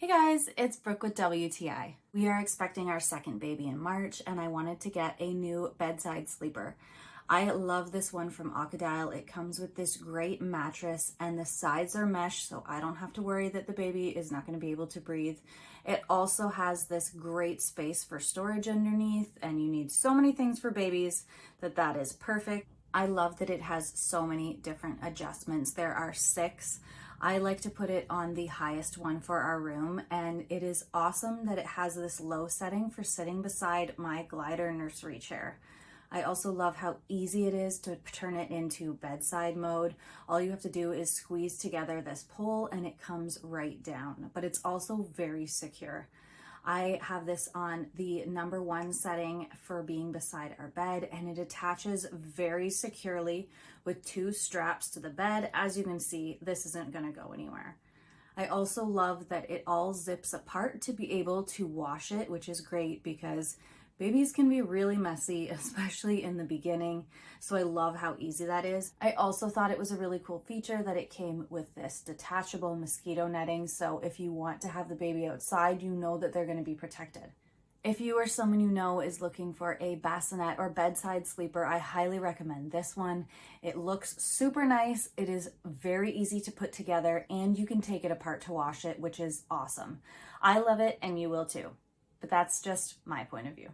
Hey guys, it's Brooke with WTI. We are expecting our second baby in March and I wanted to get a new bedside sleeper. I love this one from Ocodile. It comes with this great mattress and the sides are mesh, so I don't have to worry that the baby is not going to be able to breathe. It also has this great space for storage underneath, and you need so many things for babies that is perfect. I love that it has so many different adjustments. There are 6. I like to put it on the highest one for our room, and it is awesome that it has this low setting for sitting beside my glider nursery chair. I also love how easy it is to turn it into bedside mode. All you have to do is squeeze together this pole and it comes right down, but it's also very secure. I have this on the number 1 setting for being beside our bed, and it attaches very securely with 2 straps to the bed. As you can see, this isn't going to go anywhere. I also love that it all zips apart to be able to wash it, which is great because babies can be really messy, especially in the beginning, so I love how easy that is. I also thought it was a really cool feature that it came with this detachable mosquito netting, so if you want to have the baby outside, you know that they're going to be protected. If you or someone you know is looking for a bassinet or bedside sleeper, I highly recommend this one. It looks super nice, it is very easy to put together, and you can take it apart to wash it, which is awesome. I love it and you will too, but that's just my point of view.